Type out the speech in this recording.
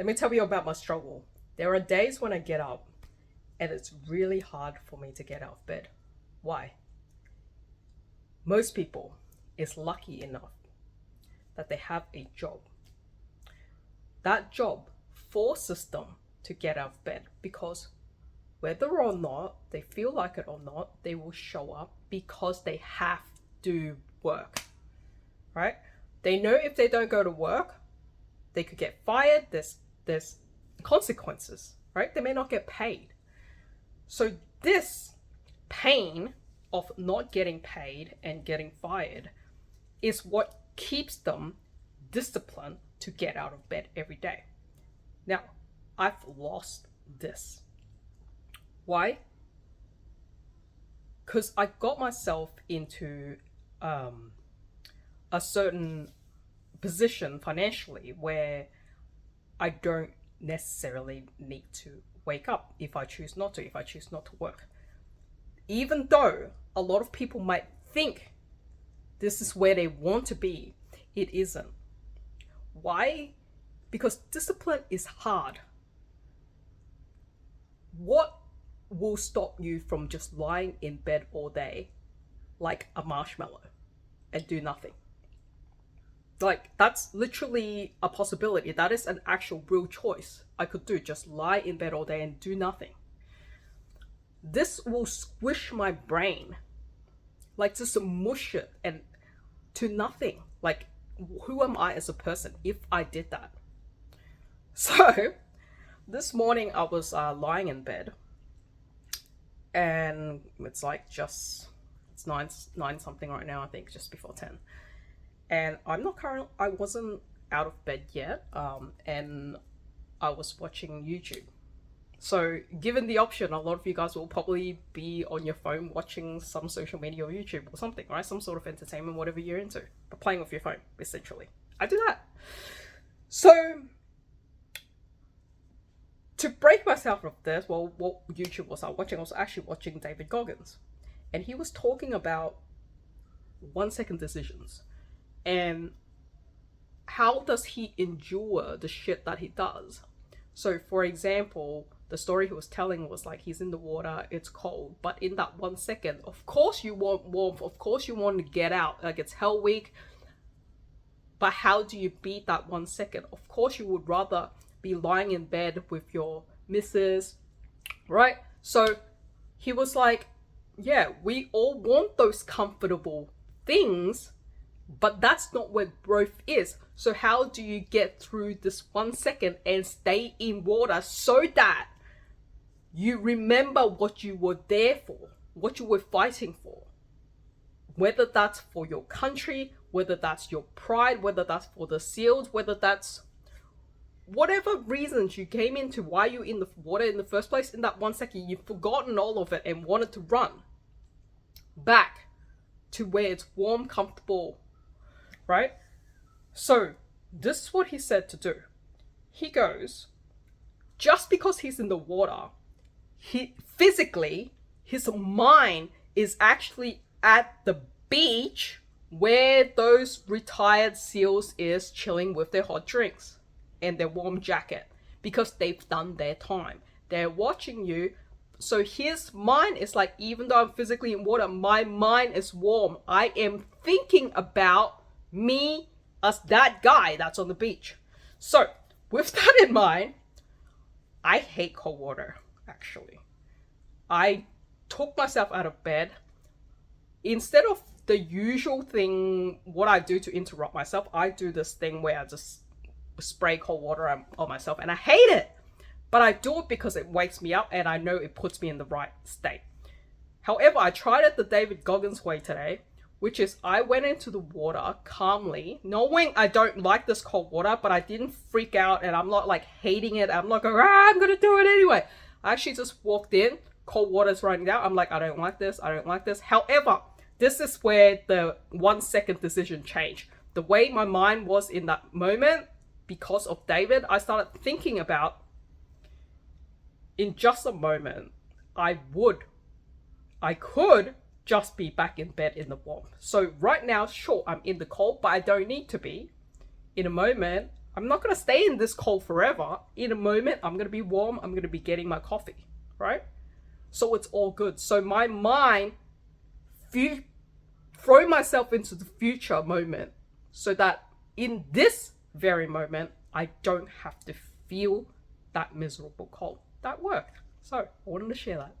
Let me tell you about my struggle. There are days when I get up and it's really hard for me to get out of bed. Why? Most people is lucky enough that they have a job. That job forces them to get out of bed because whether or not they feel like it or not, they will show up because they have to work, right? They know if they don't go to work, they could get fired. There's consequences, right? They may not get paid. So this pain of not getting paid and getting fired is what keeps them disciplined to get out of bed every day. Now, I've lost this. Why? Because I got myself into a certain position financially where I don't necessarily need to wake up if I choose not to work. Even though a lot of people might think this is where they want to be, it isn't. Why? Because discipline is hard. What will stop you from just lying in bed all day like a marshmallow and do nothing? Like, that's literally a possibility. That is an actual real choice I could do. Just lie in bed all day and do nothing. This will squish my brain. Like, just mush it and to nothing. Like, who am I as a person if I did that? So, this morning I was lying in bed. And it's like it's 9 something right now, I think, just before 10. And I wasn't out of bed yet, and I was watching YouTube. So given the option, a lot of you guys will probably be on your phone watching some social media or YouTube or something, right? Some sort of entertainment, whatever you're into, but playing with your phone, essentially. I do that. So to break myself of this, well, what YouTube was I watching? I was actually watching David Goggins, and he was talking about 1-second decisions. And how does he endure the shit that he does? So, for example, the story he was telling was like he's in the water, it's cold, but in that 1 second, of course you want warmth, of course you want to get out, like it's hell week. But how do you beat that 1 second? Of course you would rather be lying in bed with your missus, right? So he was like, yeah, we all want those comfortable things, but that's not where growth is. So how do you get through this 1 second and stay in water so that you remember what you were there for, what you were fighting for? Whether that's for your country, whether that's your pride, whether that's for the SEALs, whether that's whatever reasons you came into why you're in the water in the first place, in that 1 second, you've forgotten all of it and wanted to run back to where it's warm, comfortable, right? So this is what he said to do. He goes, just because he's in the water, his mind is actually at the beach where those retired SEALs is chilling with their hot drinks and their warm jacket because they've done their time. They're watching you. So his mind is like, even though I'm physically in water, my mind is warm. I am thinking about me as that guy that's on the beach. So with that in mind, I hate cold water, actually. I took myself out of bed. Instead of the usual thing, what I do to interrupt myself, I do this thing where I just spray cold water on myself, and I hate it. But I do it because it wakes me up and I know it puts me in the right state. However, I tried it the David Goggins way today, which is I went into the water calmly, knowing I don't like this cold water, but I didn't freak out and I'm not like hating it. I'm not going, I'm going to do it anyway. I actually just walked in, cold water's running down. I'm like, I don't like this. I don't like this. However, this is where the 1 second decision changed. The way my mind was in that moment, because of David, I started thinking about, in just a moment, I could just be back in bed in the warmth. So right now, sure, I'm in the cold, but I don't need to be. In a moment, I'm not going to stay in this cold forever. In a moment, I'm going to be warm. I'm going to be getting my coffee, right? So it's all good. So my mind, throw myself into the future moment so that in this very moment, I don't have to feel that miserable cold. That worked. So I wanted to share that.